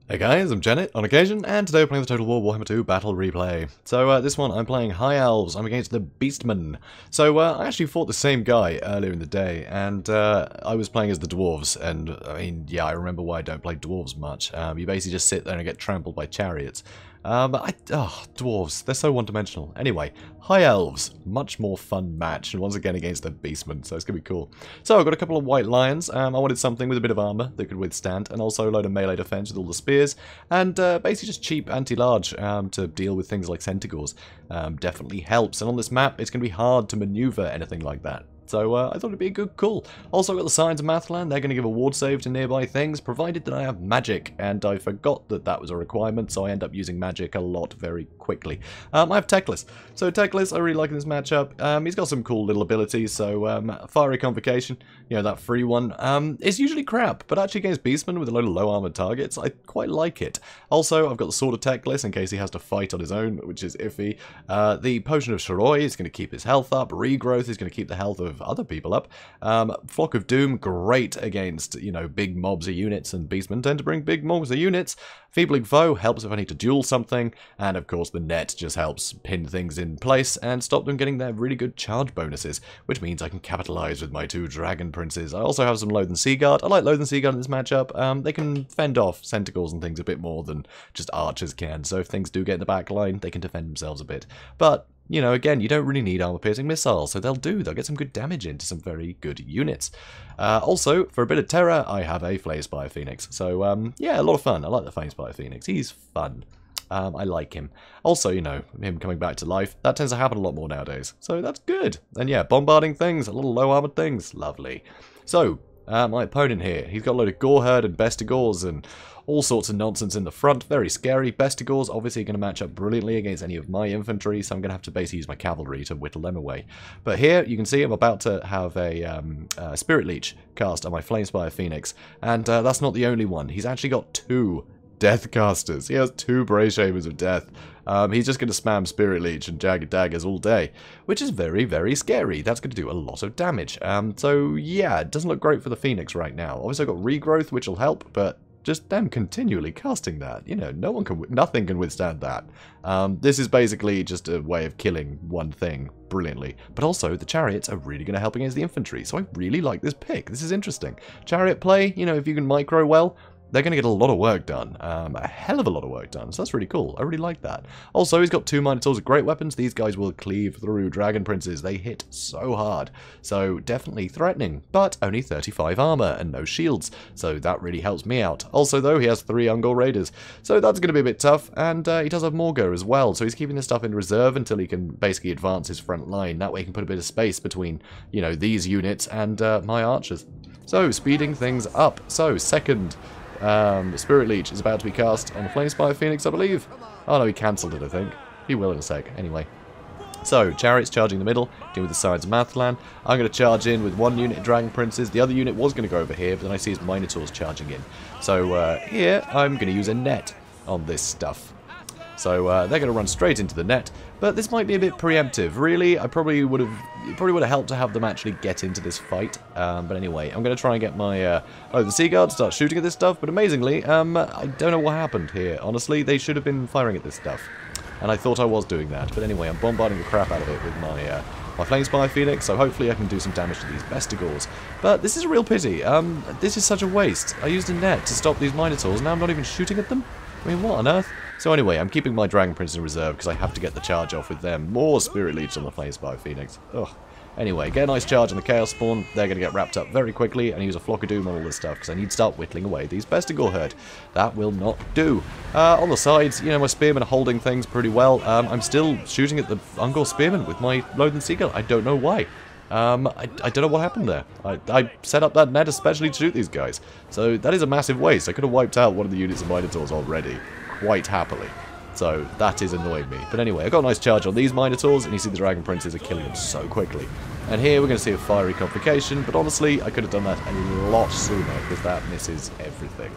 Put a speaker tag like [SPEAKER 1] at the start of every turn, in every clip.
[SPEAKER 1] Hey guys, I'm JanetOnOccasion, and today we're playing the Total War Warhammer II Battle Replay. So this one I'm playing High Elves, I'm against the Beastmen. So I actually fought the same guy earlier in the day, and I was playing as the Dwarves, and I mean, yeah, I remember why I don't play Dwarves much. You basically just sit there and get trampled by chariots. Dwarves, they're so one-dimensional. Anyway, High Elves, much more fun match, and once again against the Beastmen, so it's going to be cool. So I've got a couple of white lions. I wanted something with a bit of armor that could withstand, and also a load of melee defense with all the spears, and basically just cheap anti-large to deal with things like centigores. Definitely helps, and on this map it's going to be hard to maneuver anything like that. So I thought it'd be a good call. Also got the Signs of Mathland. They're going to give a ward save to nearby things, provided that I have magic, and I forgot that that was a requirement, so I end up using magic a lot very quickly. I have Teclis. So Teclis, I really like in this matchup. He's got some cool little abilities, so Fiery Convocation, you know, that free one, is usually crap, but actually against Beastmen with a load of low armored targets, I quite like it. Also, I've got the Sword of Teclis in case he has to fight on his own, which is iffy. The Potion of Shiroi is going to keep his health up. Regrowth is going to keep the health of other people up. Flock of Doom, great against, you know, big mobs of units, and Beastmen tend to bring big mobs of units. Feebling Foe helps if I need to duel something, and of course the net just helps pin things in place and stop them getting their really good charge bonuses, which means I can capitalize with my two Dragon Princes. I also have some Loathen Seaguard. I like Loathen Seaguard in this matchup. They can fend off Centigores and things a bit more than just archers can, so if things do get in the back line, they can defend themselves a bit. But you know, again, you don't really need armor-piercing missiles, so they'll get some good damage into some very good units. Also, for a bit of terror, I have a Flamespire Phoenix. So, yeah, a lot of fun. I like the Flamespire Phoenix. He's fun. I like him. Also, you know, him coming back to life, that tends to happen a lot more nowadays. So that's good. And yeah, bombarding things, a little low-armored things. Lovely. So, my opponent here, he's got a load of Goreherd and Bestigors and all sorts of nonsense in the front. Very scary. Bestigors obviously going to match up brilliantly against any of my infantry, so I'm going to have to basically use my cavalry to whittle them away. But here, you can see I'm about to have a Spirit Leech cast on my Flamespire Phoenix, and that's not the only one. He's actually got two Death Casters. He has two Brave Shamers of Death. He's just going to spam Spirit Leech and Jagged Daggers all day, which is very, very scary. That's going to do a lot of damage. So, yeah, it doesn't look great for the Phoenix right now. Obviously, I've got Regrowth, which will help, but just them continually casting that, you know, nothing can withstand that. This is basically just a way of killing one thing brilliantly. But also, the chariots are really going to help against the infantry, so I really like this pick. This is interesting. Chariot play, you know, if you can micro well, they're going to get a lot of work done. A hell of a lot of work done. So that's really cool. I really like that. Also, he's got two Minotaurs with great weapons. These guys will cleave through Dragon Princes. They hit so hard. So definitely threatening. But only 35 armor and no shields. So that really helps me out. Also, though, he has 3 Ungol Raiders. So that's going to be a bit tough. And he does have Morgur as well. So he's keeping this stuff in reserve until he can basically advance his front line. That way he can put a bit of space between, you know, these units and my archers. So speeding things up. So second Spirit Leech is about to be cast on the Flamespire Phoenix, I believe. Oh no, he cancelled it, I think. He will in a sec. Anyway. So, Chariots charging the middle, dealing with the Signs of Mathland. I'm going to charge in with one unit of Dragon Princes. The other unit was going to go over here, but then I see his Minotaurs charging in. So, here, I'm going to use a net on this stuff. So they're going to run straight into the net, but this might be a bit preemptive. Really, it probably would have helped to have them actually get into this fight. But anyway, I'm going to try and get my the Sea Guard to start shooting at this stuff. But amazingly, I don't know what happened here. Honestly, they should have been firing at this stuff, and I thought I was doing that. But anyway, I'm bombarding the crap out of it with my Flamespire Phoenix, so hopefully I can do some damage to these Bestigors. But this is a real pity. This is such a waste. I used a net to stop these Minotaurs, now I'm not even shooting at them? I mean, what on earth? So anyway, I'm keeping my Dragon Prince in reserve because I have to get the charge off with them. More Spirit Leech on the Flamespire Phoenix. Ugh. Anyway, get a nice charge on the Chaos Spawn. They're going to get wrapped up very quickly and use a Flock of Doom on all this stuff because I need to start whittling away these Bestigor herd. That will not do. On the sides, you know, my Spearmen are holding things pretty well. I'm still shooting at the Ungol Spearmen with my Loathen Seagull. I don't know why. I don't know what happened there. I set up that net especially to shoot these guys. So that is a massive waste. I could have wiped out one of the units of Minotaurs already, quite happily. So that is annoying me. But anyway, I got a nice charge on these Minotaurs, and you see the Dragon Princes are killing them so quickly. And here we're going to see a Fiery Convocation, but honestly, I could have done that a lot sooner, because that misses everything.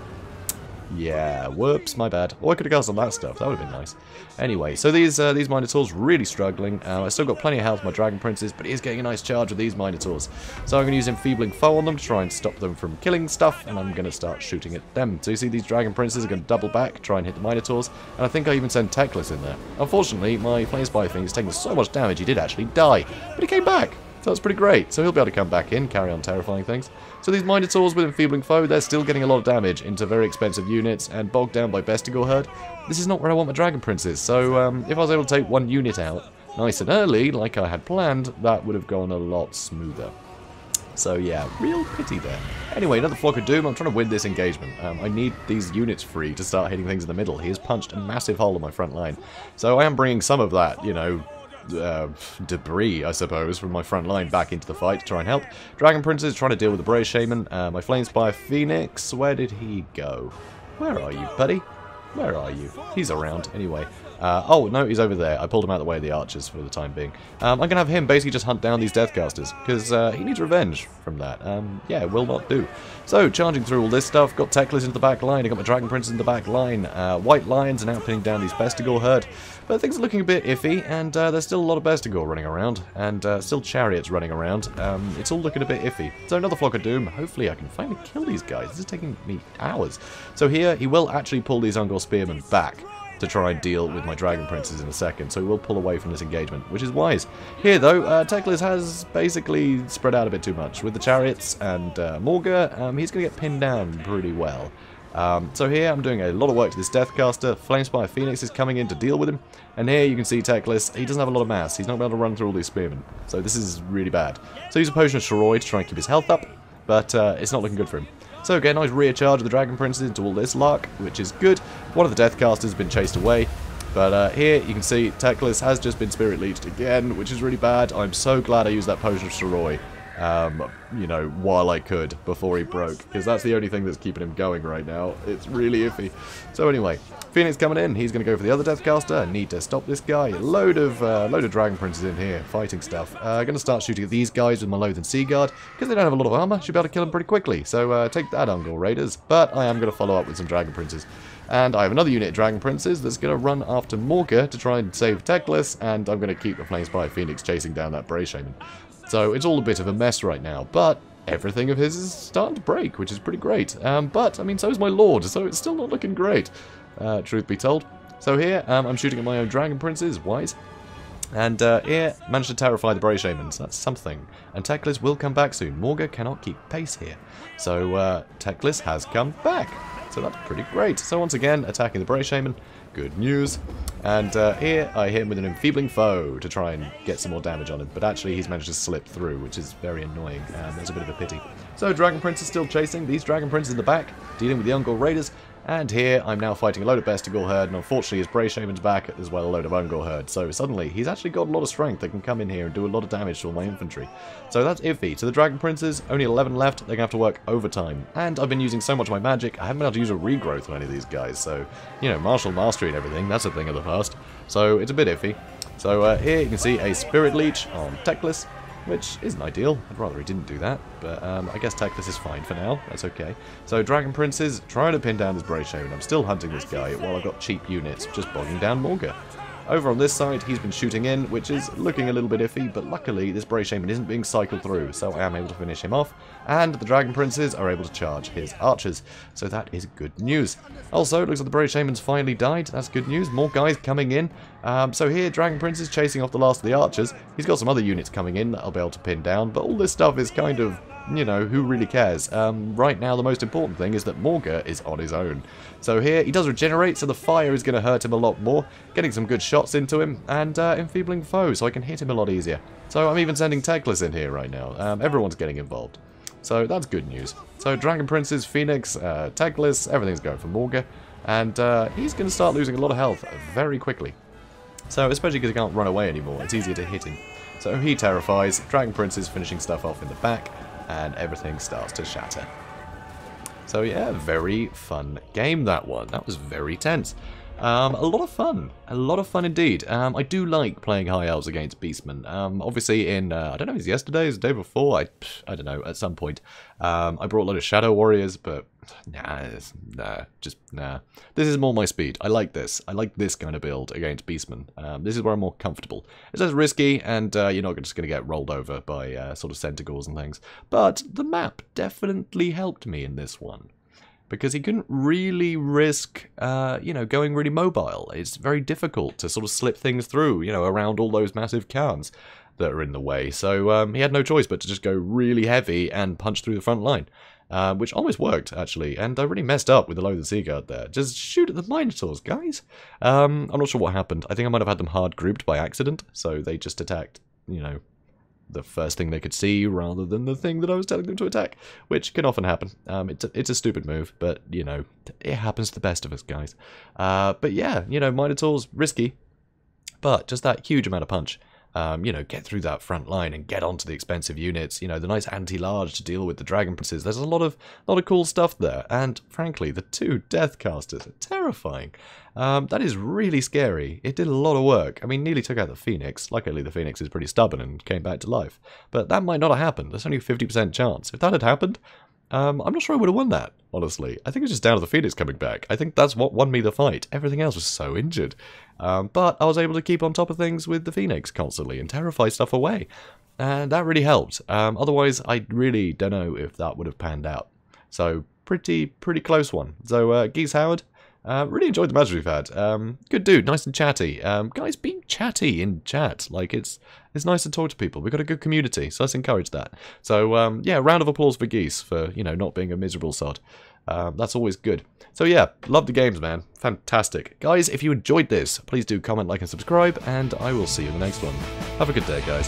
[SPEAKER 1] Yeah, whoops, my bad. Oh, I could have cast on that stuff. That would have been nice. Anyway, so these Minotaurs really struggling. I still got plenty of health with my Dragon Princes, but he is getting a nice charge with these Minotaurs. So I'm going to use Enfeebling Foe on them to try and stop them from killing stuff, and I'm going to start shooting at them. So you see these Dragon Princes are going to double back, try and hit the Minotaurs, and I think I even sent Teclis in there. Unfortunately, my Flame Spy thing is taking so much damage, he did actually die, but he came back. So that's pretty great. So he'll be able to come back in, carry on terrifying things. So these Minotaurs with Enfeebling Foe, they're still getting a lot of damage into very expensive units and bogged down by Bestigor Herd. This is not where I want my Dragon Princes, so if I was able to take one unit out nice and early, like I had planned, that would have gone a lot smoother. So yeah, real pity there. Anyway, another Flock of Doom. I'm trying to win this engagement. I need these units free to start hitting things in the middle. He has punched a massive hole in my front line. So I am bringing some of that, you know, debris, I suppose, from my front line back into the fight to try and help. Dragon Princes trying to deal with the Brave Shaman. My Flame Spire Phoenix, where did he go? Where are you, buddy? Where are you? He's around, anyway. Oh, no, he's over there. I pulled him out of the way of the archers for the time being. I'm going to have him basically just hunt down these Deathcasters, because he needs revenge from that. Yeah, will not do. So, charging through all this stuff, got Teclis into the back line, I got my Dragon Princes in the back line. White Lions are now pinning down these Bestigor Herd, but things are looking a bit iffy, and there's still a lot of Bestigor running around, and still Chariots running around. It's all looking a bit iffy. So, another Flock of Doom. Hopefully I can finally kill these guys. This is taking me hours. So here, he will actually pull these Ungor Spearmen back to try and deal with my Dragon Princes in a second, so he will pull away from this engagement, which is wise. Here, though, Teclis has basically spread out a bit too much. With the Chariots and Morga, he's going to get pinned down pretty well. So here, I'm doing a lot of work to this Deathcaster. Flamespire Phoenix is coming in to deal with him, and here you can see Teclis, he doesn't have a lot of mass. He's not able to run through all these Spearmen, so this is really bad. So use a Potion of Shoroi to try and keep his health up, but it's not looking good for him. So again, nice rear charge of the Dragon Princes into all this lark, which is good. One of the Deathcasters has been chased away, but here you can see Teclis has just been Spirit Leeched again, which is really bad. I'm so glad I used that Potion of Shoroi, you know, while I could, before he broke, because that's the only thing that's keeping him going right now. It's really iffy. So anyway, Phoenix coming in, he's going to go for the other Deathcaster. Need to stop this guy. Load of Dragon Princes in here, fighting stuff. Going to start shooting at these guys with my Loathe and Sea Guard, because they don't have a lot of armor. Should be able to kill them pretty quickly. So take that, Ungor Raiders. But I am going to follow up with some Dragon Princes. And I have another unit of Dragon Princes that's going to run after Morga to try and save Teclis, and I'm going to keep the Flamespire Phoenix chasing down that Brave Shaman. So it's all a bit of a mess right now, but everything of his is starting to break, which is pretty great. But, I mean, so is my Lord, so it's still not looking great, truth be told. So here, I'm shooting at my own Dragon Princes, wise. And here, managed to terrify the Brave Shamans, that's something. And Teclis will come back soon. Morga cannot keep pace here. So Teclis has come back. So that's pretty great. So once again, attacking the Brave Shaman. Good news. And here I hit him with an Enfeebling Foe to try and get some more damage on him. But actually he's managed to slip through, which is very annoying. There's a bit of a pity. So Dragon Prince is still chasing these Dragon Princes in the back, dealing with the Ungor Raiders. And here I'm now fighting a load of Bestigor Herd, and unfortunately his Brave Shaman's back as well a load of Ungor Herd. So suddenly he's actually got a lot of strength that can come in here and do a lot of damage to all my infantry. So that's iffy. To the Dragon Princes, only 11 left, they're going to have to work overtime. And I've been using so much of my magic, I haven't been able to use a regrowth on any of these guys. So, you know, martial mastery and everything, that's a thing of the past. So it's a bit iffy. So here you can see a Spirit Leech on Teclis, which isn't ideal. I'd rather he didn't do that, but I guess Teclis is fine for now. That's okay. So Dragon Princes trying to pin down this Brave Shaman. I'm still hunting this guy while I've got cheap units just bogging down Morga. Over on this side, he's been shooting in, which is looking a little bit iffy, but luckily this Brave Shaman isn't being cycled through, so I am able to finish him off, and the Dragon Princes are able to charge his archers, so that is good news. Also, it looks like the Brave Shaman's finally died, that's good news, more guys coming in. So here, Dragon Prince is chasing off the last of the archers. He's got some other units coming in that I'll be able to pin down, but all this stuff is kind of, you know, who really cares? Right now, the most important thing is that Morga is on his own. So here, he does regenerate, so the fire is going to hurt him a lot more. Getting some good shots into him, and Enfeebling Foe, so I can hit him a lot easier. So I'm even sending Teclis in here right now. Everyone's getting involved. So that's good news. So Dragon Princes, Phoenix, Teclis, everything's going for Morga. And he's going to start losing a lot of health very quickly. So, especially because he can't run away anymore, it's easier to hit him. So he terrifies, Dragon Prince is finishing stuff off in the back, and everything starts to shatter. So yeah, very fun game, that one. That was very tense. A lot of fun. A lot of fun indeed. I do like playing High Elves against Beastmen. Obviously in, I don't know if it's yesterday, it's the day before, I don't know, at some point. I brought a lot of Shadow Warriors, but nah. This is more my speed. I like this. I like this kind of build against Beastmen. This is where I'm more comfortable. It's less risky, and you're not just going to get rolled over by sort of Centaurs and things. But the map definitely helped me in this one, because he couldn't really risk, going really mobile. It's very difficult to sort of slip things through, around all those massive cairns that are in the way. So he had no choice but to just go really heavy and punch through the front line, which almost worked, actually. And I really messed up with the Loathed Sea Guard there. Just shoot at the Minotaurs, guys. I'm not sure what happened. I think I might have had them hard grouped by accident, so they just attacked, the first thing they could see rather than the thing that I was telling them to attack, which can often happen. It's a stupid move, but, it happens to the best of us, guys. But yeah, Minotaurs, risky, but just that huge amount of punch. Get through that front line and get onto the expensive units, the nice anti-large to deal with the Dragon Princes. There's a lot of cool stuff there, and frankly, the 2 Deathcasters are terrifying. That is really scary. It did a lot of work. I mean, nearly took out the Phoenix. Luckily, the Phoenix is pretty stubborn and came back to life. But that might not have happened. There's only a 50% chance. If that had happened, I'm not sure I would have won that, honestly. I think it's just down to the Phoenix coming back. I think that's what won me the fight. Everything else was so injured. But I was able to keep on top of things with the Phoenix constantly and terrify stuff away. And that really helped. Otherwise, I really don't know if that would have panned out. So, pretty close one. So, Geese Howard, really enjoyed the matches we've had. Good dude, nice and chatty. Guys, be chatty in chat. Like, it's nice to talk to people. We've got a good community, so let's encourage that. So, yeah, round of applause for Geese for, not being a miserable sod. That's always good. So yeah, love the games, man. Fantastic. Guys, if you enjoyed this, please do comment, like, and subscribe, and I will see you in the next one. Have a good day, guys.